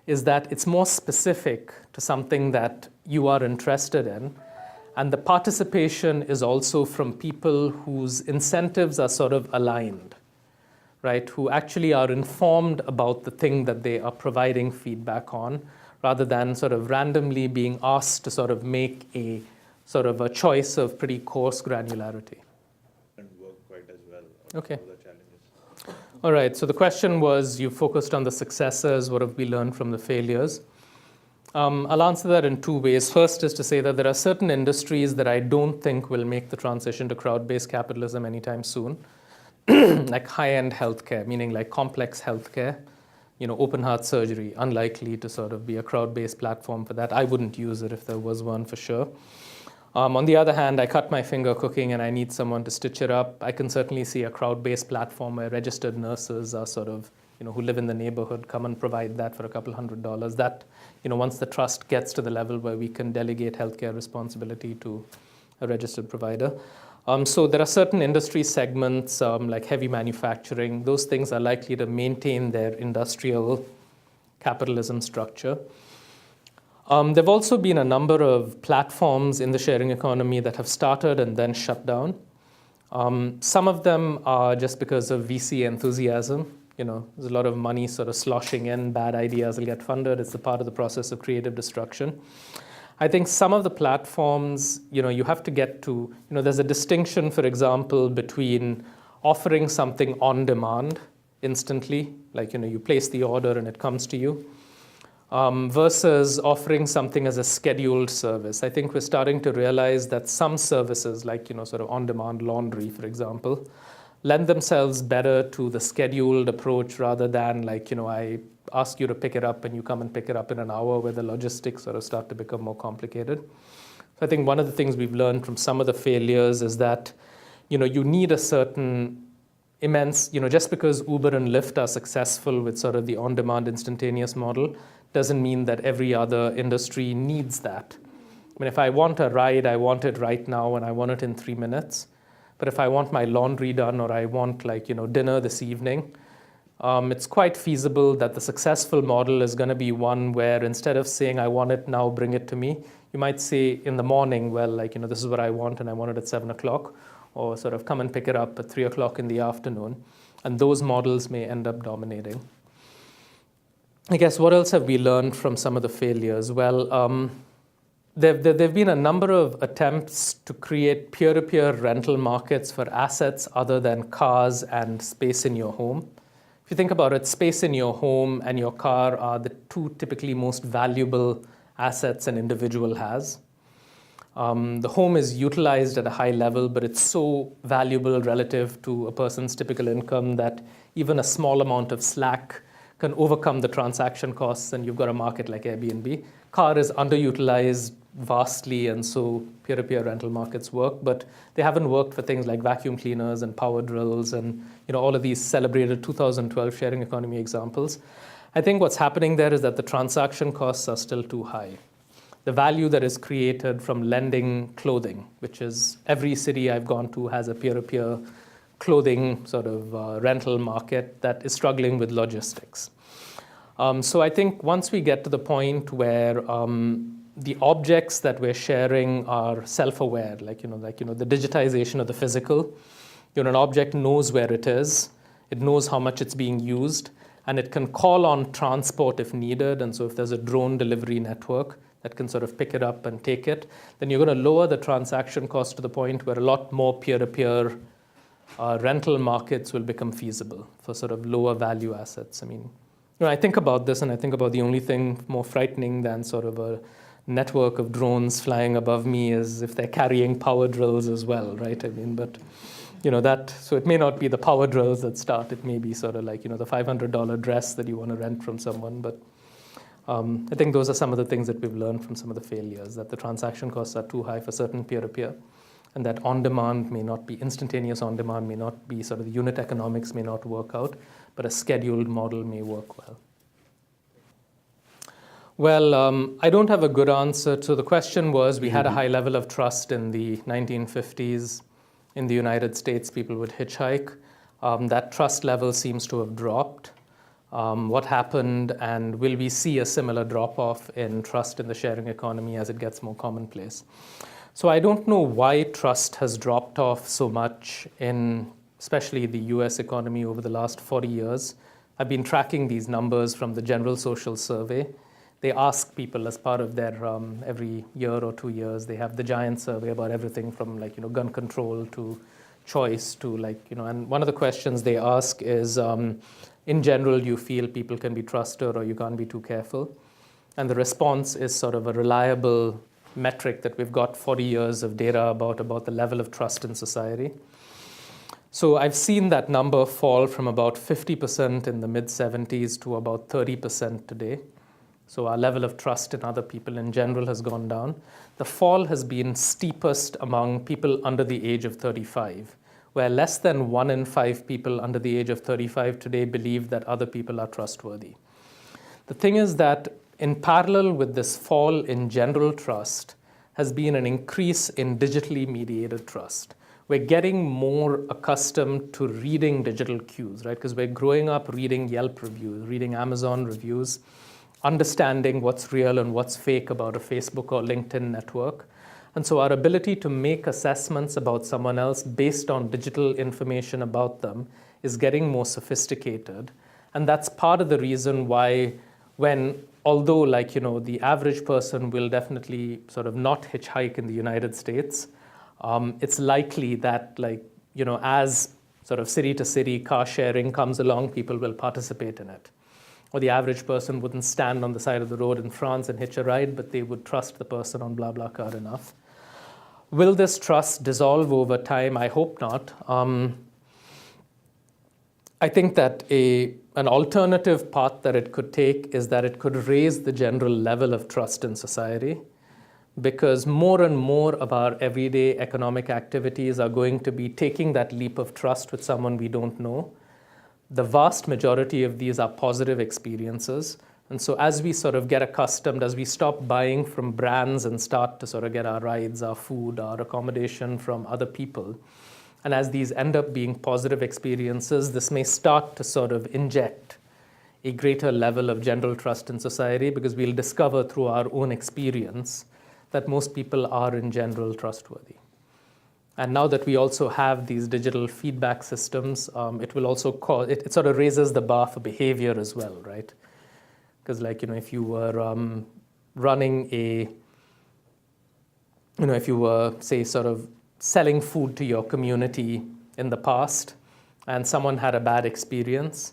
is that it's more specific to something that you are interested in. And the participation is also from people whose incentives are sort of aligned, right? Who actually are informed about the thing that they are providing feedback on, rather than sort of randomly being asked to sort of make a sort of a choice of pretty coarse granularity. And work quite as well. Okay. All the challenges. All right, so the question was, you focused on the successes, what have we learned from the failures? I'll answer that in two ways. First is to say that there are certain industries that I don't think will make the transition to crowd-based capitalism anytime soon, like high-end healthcare, meaning like complex healthcare, open heart surgery, unlikely to sort of be a crowd-based platform for that. I wouldn't use it if there was one for sure. On the other hand, I cut my finger cooking and I need someone to stitch it up. I can certainly see a crowd-based platform where registered nurses are sort of, who live in the neighborhood, come and provide that for a couple $100. That, once the trust gets to the level where we can delegate healthcare responsibility to a registered provider. So there are certain industry segments like heavy manufacturing. Those things are likely to maintain their industrial capitalism structure. There have also been a number of platforms in the sharing economy that have started and then shut down. Some of them are just because of VC enthusiasm. There's a lot of money sort of sloshing in, bad ideas will get funded. It's a part of the process of creative destruction. I think some of the platforms, you have to get to, there's a distinction, for example, between offering something on demand instantly, like, you place the order and it comes to you, versus offering something as a scheduled service. I think we're starting to realize that some services, like, sort of on-demand laundry, for example, lend themselves better to the scheduled approach rather than like, I ask you to pick it up and you come and pick it up in an hour, where the logistics sort of start to become more complicated. So I think one of the things we've learned from some of the failures is that, you need a certain immense, just because Uber and Lyft are successful with sort of the on-demand instantaneous model doesn't mean that every other industry needs that. I mean, if I want a ride, I want it right now and I want it in 3 minutes. But if I want my laundry done or I want like, dinner this evening, it's quite feasible that the successful model is going to be one where instead of saying, I want it now, bring it to me, you might say in the morning, well, like, this is what I want and I want it at 7 o'clock, or sort of come and pick it up at 3 o'clock in the afternoon. And those models may end up dominating. I guess what else have we learned from some of the failures? Well, there have been a number of attempts to create peer-to-peer rental markets for assets other than cars and space in your home. If you think about it, space in your home and your car are the two typically most valuable assets an individual has. The home is utilized at a high level, but it's so valuable relative to a person's typical income that even a small amount of slack can overcome the transaction costs, and you've got a market like Airbnb. Car is underutilized vastly, and so peer-to-peer rental markets work, but they haven't worked for things like vacuum cleaners and power drills and all of these celebrated 2012 sharing economy examples. I think what's happening there is that the transaction costs are still too high. The value that is created from lending clothing, which is every city I've gone to has a peer-to-peer clothing sort of rental market that is struggling with logistics. So I think once we get to the point where the objects that we're sharing are self-aware, like the digitization of the physical, an object knows where it is, it knows how much it's being used, and it can call on transport if needed. And so if there's a drone delivery network that can sort of pick it up and take it, then you're going to lower the transaction cost to the point where a lot more peer-to-peer rental markets will become feasible for sort of lower value assets. I mean, I think about this and I think about the only thing more frightening than sort of a network of drones flying above me is if they're carrying power drills as well, right? I mean, but so it may not be the power drills that start. It may be sort of like, the $500 dress that you want to rent from someone. But I think those are some of the things that we've learned from some of the failures, that the transaction costs are too high for certain peer-to-peer, and that on-demand may not be, instantaneous on-demand may not be, sort of the unit economics may not work out, but a scheduled model may work well. Well, I don't have a good answer. So the question was, we had a high level of trust in the 1950s. In the United States, people would hitchhike. That trust level seems to have dropped. What happened, and will we see a similar drop-off in trust in the sharing economy as it gets more commonplace? So I don't know why trust has dropped off so much in especially the US economy over the last 40 years. I've been tracking these numbers from the General Social Survey. They ask people as part of their every year or 2 years, they have the giant survey about everything from like, gun control to choice to like, and one of the questions they ask is, in general, you feel people can be trusted or you can't be too careful? And the response is sort of a reliable metric that we've got 40 years of data about the level of trust in society. So I've seen that number fall from about 50% in the mid-70s to about 30% today. So our level of trust in other people in general has gone down. The fall has been steepest among people under the age of 35, where less than 1 in 5 people under the age of 35 today believe that other people are trustworthy. The thing is that in parallel with this fall in general trust has been an increase in digitally mediated trust, we're getting more accustomed to reading digital cues, right? Because we're growing up reading Yelp reviews, reading Amazon reviews, understanding what's real and what's fake about a Facebook or LinkedIn network. And so our ability to make assessments about someone else based on digital information about them is getting more sophisticated. And that's part of the reason why although the average person will definitely sort of not hitchhike in the United States, it's likely that as sort of city to city car sharing comes along, people will participate in it. Or the average person wouldn't stand on the side of the road in France and hitch a ride, but they would trust the person on BlaBlaCar enough. Will this trust dissolve over time? I hope not. I think that an alternative path that it could take is that it could raise the general level of trust in society, because more and more of our everyday economic activities are going to be taking that leap of trust with someone we don't know. The vast majority of these are positive experiences. And so as we sort of get accustomed, as we stop buying from brands and start to sort of get our rides, our food, our accommodation from other people, and as these end up being positive experiences, this may start to sort of inject a greater level of general trust in society, because we'll discover through our own experience that most people are in general trustworthy. And now that we also have these digital feedback systems, it will also it sort of raises the bar for behavior as well, right? Because if you were running if you were, say, sort of selling food to your community in the past and someone had a bad experience,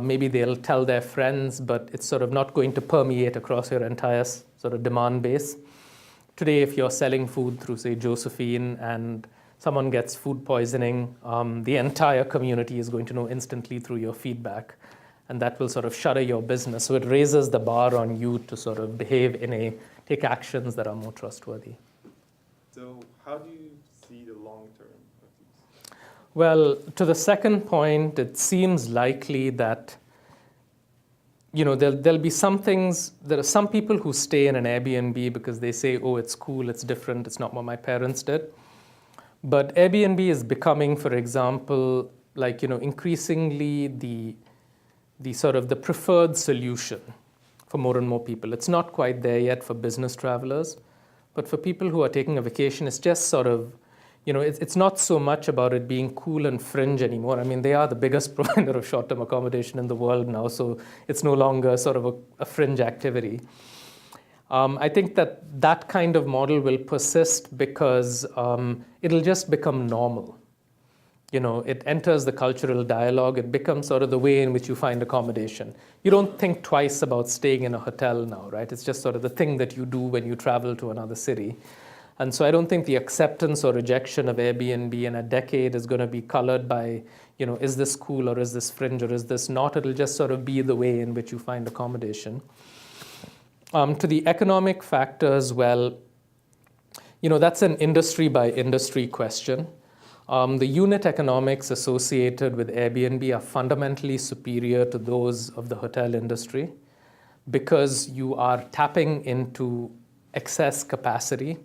maybe they'll tell their friends, but it's sort of not going to permeate across your entire sort of demand base. Today, if you're selling food through, say, Josephine, and someone gets food poisoning, the entire community is going to know instantly through your feedback, and that will sort of shutter your business. So it raises the bar on you to sort of take actions that are more trustworthy. So how do you see the long term of these? Well, to the second point, it seems likely that there'll be some things. There are some people who stay in an Airbnb because they say, oh, it's cool, it's different, it's not what my parents did. But Airbnb is becoming, for example, increasingly the sort of the preferred solution for more and more people. It's not quite there yet for business travelers, but for people who are taking a vacation, it's just sort of, it's not so much about it being cool and fringe anymore. I mean, they are the biggest provider of short-term accommodation in the world now, so it's no longer sort of a fringe activity. I think that kind of model will persist because it'll just become normal. It enters the cultural dialogue. It becomes sort of the way in which you find accommodation. You don't think twice about staying in a hotel now, right? It's just sort of the thing that you do when you travel to another city. And so I don't think the acceptance or rejection of Airbnb in a decade is going to be colored by, is this cool or is this fringe or is this not? It'll just sort of be the way in which you find accommodation. To the economic factors, well, that's an industry by industry question. The unit economics associated with Airbnb are fundamentally superior to those of the hotel industry because you are tapping into excess capacity.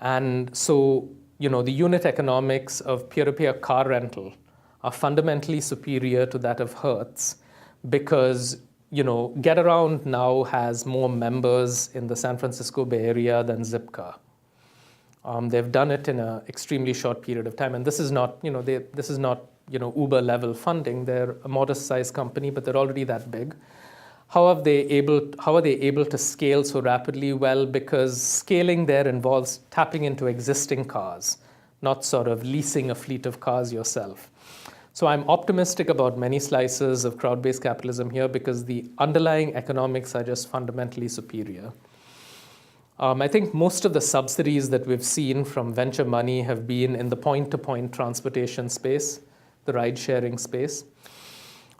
And so, the unit economics of peer-to-peer car rental are fundamentally superior to that of Hertz because, Getaround now has more members in the San Francisco Bay Area than Zipcar. They've done it in an extremely short period of time, and this is not, Uber level funding. They're a modest-sized company, but they're already that big. How are they able to scale so rapidly? Well, because scaling there involves tapping into existing cars, not sort of leasing a fleet of cars yourself. So I'm optimistic about many slices of crowd-based capitalism here because the underlying economics are just fundamentally superior. I think most of the subsidies that we've seen from venture money have been in the point-to-point transportation space, the ride-sharing space.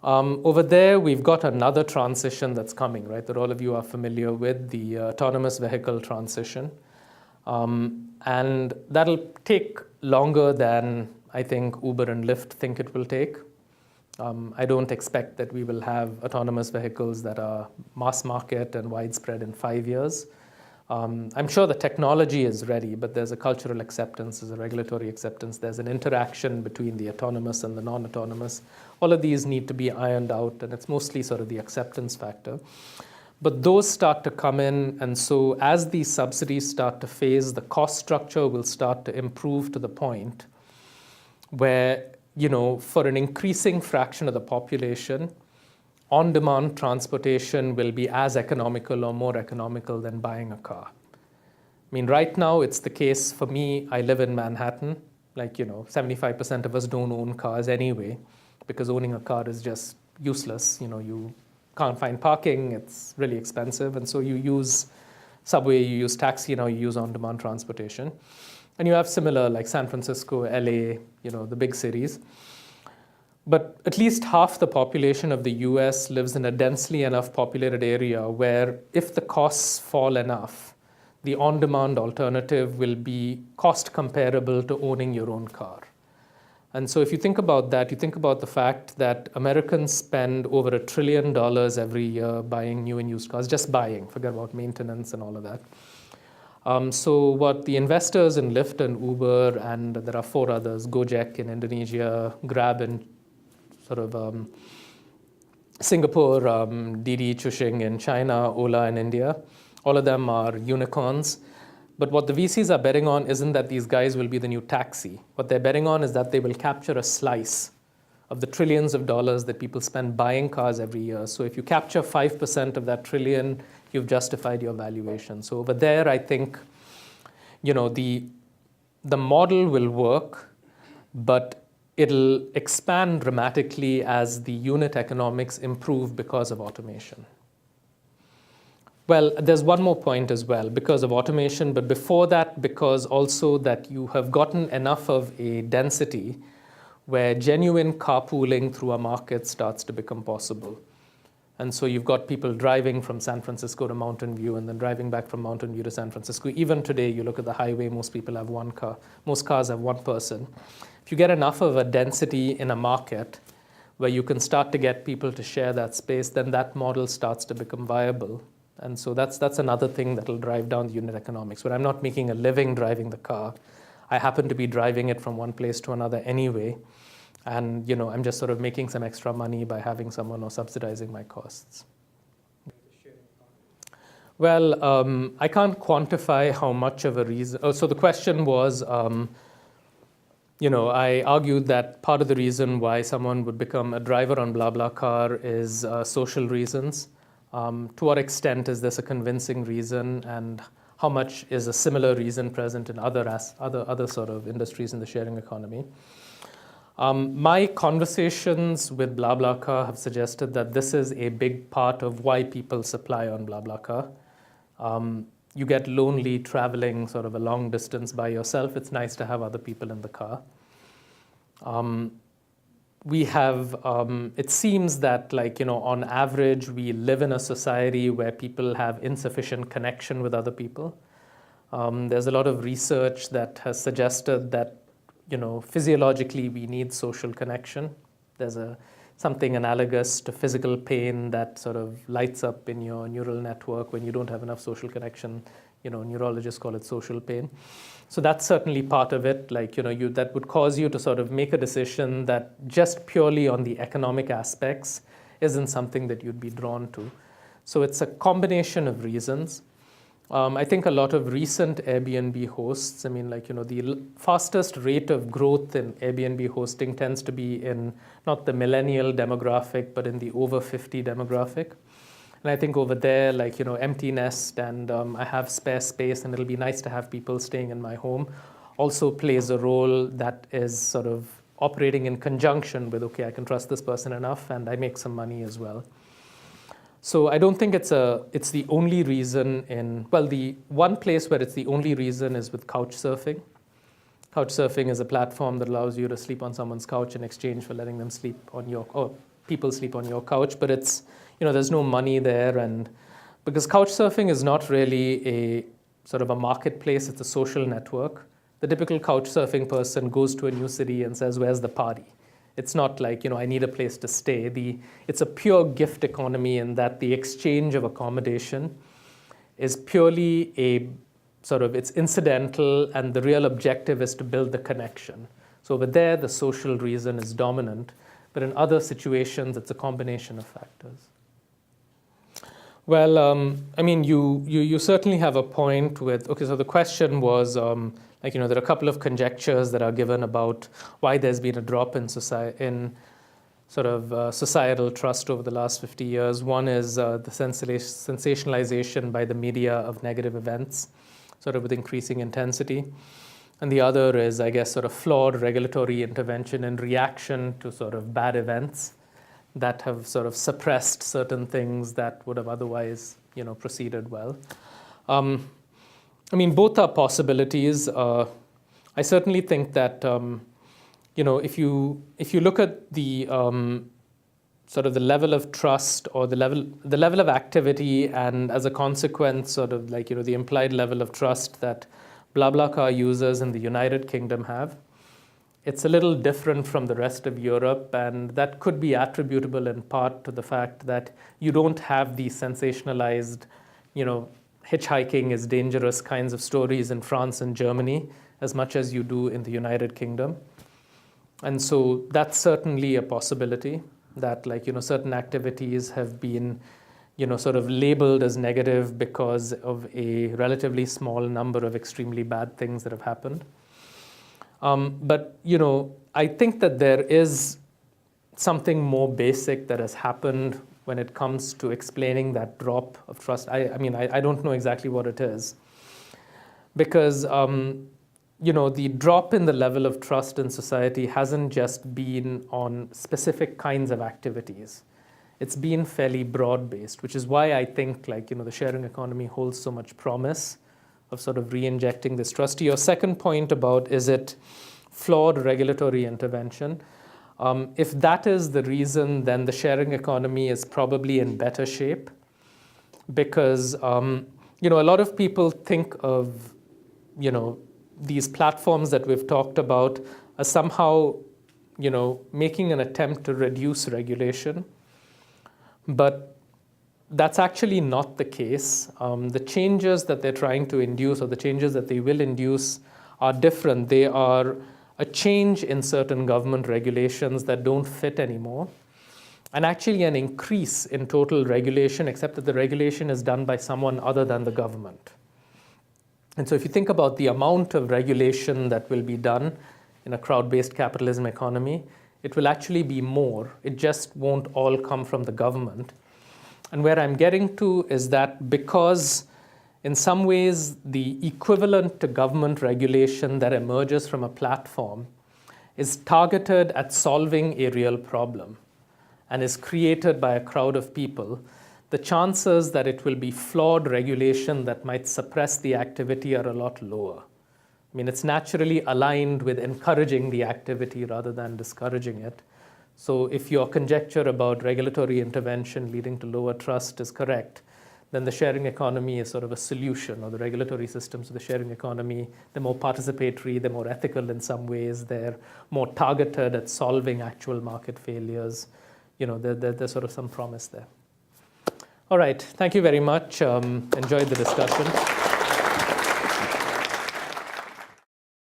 Over there, we've got another transition that's coming, right, that all of you are familiar with, the autonomous vehicle transition. And that'll take longer than I think Uber and Lyft think it will take. I don't expect that we will have autonomous vehicles that are mass market and widespread in 5 years. I'm sure the technology is ready, but there's a cultural acceptance, there's a regulatory acceptance, there's an interaction between the autonomous and the non-autonomous. All of these need to be ironed out, and it's mostly sort of the acceptance factor. But those start to come in, and so as these subsidies start to phase, the cost structure will start to improve to the point where, for an increasing fraction of the population, on-demand transportation will be as economical or more economical than buying a car. I mean, right now it's the case for me. I live in Manhattan. 75% of us don't own cars anyway, because owning a car is just useless. You can't find parking. It's really expensive, and so you use subway, you use taxi, now you use on-demand transportation. And you have similar like San Francisco, LA, the big cities. But at least half the population of the US lives in a densely enough populated area where if the costs fall enough, the on-demand alternative will be cost comparable to owning your own car. And so if you think about that, you think about the fact that Americans spend over $1 trillion every year buying new and used cars, just buying, forget about maintenance and all of that. So what the investors in Lyft and Uber, and there are 4 others, Gojek in Indonesia, Grab in Singapore, Didi Chuxing in China, Ola in India. All of them are unicorns. But what the VCs are betting on isn't that these guys will be the new taxi. What they're betting on is that they will capture a slice of the trillions of dollars that people spend buying cars every year. So if you capture 5% of that trillion, you've justified your valuation. So over there, I think, the model will work, but it'll expand dramatically as the unit economics improve because of automation. Well, there's one more point as well, because of automation, but before that, because also that you have gotten enough of a density where genuine carpooling through a market starts to become possible. And so you've got people driving from San Francisco to Mountain View and then driving back from Mountain View to San Francisco. Even today, you look at the highway, most people have one car. Most cars have one person. If you get enough of a density in a market where you can start to get people to share that space, then that model starts to become viable. And so that's another thing that will drive down the unit economics. But I'm not making a living driving the car. I happen to be driving it from one place to another anyway. And I'm just sort of making some extra money by having someone or subsidizing my costs. Well, I can't quantify how much of a reason. So the question was, I argued that part of the reason why someone would become a driver on BlaBlaCar is social reasons. To what extent is this a convincing reason, and how much is a similar reason present in other sort of industries in the sharing economy? My conversations with BlaBlaCar have suggested that this is a big part of why people supply on BlaBlaCar. You get lonely traveling sort of a long distance by yourself. It's nice to have other people in the car. We have, it seems that on average, we live in a society where people have insufficient connection with other people. There's a lot of research that has suggested that, physiologically we need social connection. There's something analogous to physical pain that sort of lights up in your neural network when you don't have enough social connection. Neurologists call it social pain. So that's certainly part of it. That would cause you to sort of make a decision that just purely on the economic aspects isn't something that you'd be drawn to. So it's a combination of reasons. I think a lot of recent Airbnb hosts, the fastest rate of growth in Airbnb hosting tends to be in not the millennial demographic, but in the over 50 demographic. And I think over there, empty nest and I have spare space and it'll be nice to have people staying in my home also plays a role that is sort of operating in conjunction with, okay, I can trust this person enough and I make some money as well. So I don't think it's the only reason the one place where it's the only reason is with couch surfing. Couch surfing is a platform that allows you to sleep on someone's couch in exchange for letting them sleep on people sleep on your couch, but it's, there's no money there. And because couch surfing is not really a sort of a marketplace, it's a social network. The typical couch surfing person goes to a new city and says, where's the party? It's not like, I need a place to stay. It's a pure gift economy in that the exchange of accommodation is purely it's incidental, and the real objective is to build the connection. So over there, the social reason is dominant, but in other situations, it's a combination of factors. Well, you certainly have a point with, okay, so the question was, there are a couple of conjectures that are given about why there's been a drop in societal trust over the last 50 years. One is the sensationalization by the media of negative events, sort of with increasing intensity. And the other is, I guess, sort of flawed regulatory intervention in reaction to sort of bad events that have sort of suppressed certain things that would have otherwise, proceeded well. Both are possibilities. I certainly think that, if you look at the sort of the level of trust or the level of activity, and as a consequence, sort of the implied level of trust that BlaBlaCar users in the United Kingdom have, it's a little different from the rest of Europe, and that could be attributable in part to the fact that you don't have these sensationalized, hitchhiking is dangerous kinds of stories in France and Germany as much as you do in the United Kingdom. And so that's certainly a possibility that certain activities have been sort of labeled as negative because of a relatively small number of extremely bad things that have happened. But I think that there is something more basic that has happened when it comes to explaining that drop of trust. I don't know exactly what it is, because the drop in the level of trust in society hasn't just been on specific kinds of activities. It's been fairly broad-based, which is why I think the sharing economy holds so much promise of sort of re-injecting this trust. To your second point about, is it flawed regulatory intervention? If that is the reason, then the sharing economy is probably in better shape, because a lot of people think of these platforms that we've talked about as somehow making an attempt to reduce regulation, but that's actually not the case. The changes that they're trying to induce, or the changes that they will induce, are different. They are a change in certain government regulations that don't fit anymore, and actually an increase in total regulation, except that the regulation is done by someone other than the government. And so if you think about the amount of regulation that will be done in a crowd-based capitalism economy, it will actually be more. It just won't all come from the government. And where I'm getting to is that because in some ways the equivalent to government regulation that emerges from a platform is targeted at solving a real problem and is created by a crowd of people, the chances that it will be flawed regulation that might suppress the activity are a lot lower. It's naturally aligned with encouraging the activity rather than discouraging it. So if your conjecture about regulatory intervention leading to lower trust is correct, then the sharing economy is sort of a solution, or the regulatory systems of the sharing economy. They're more participatory, they're more ethical in some ways, they're more targeted at solving actual market failures. There's sort of some promise there. All right, thank you very much. Enjoyed the discussion.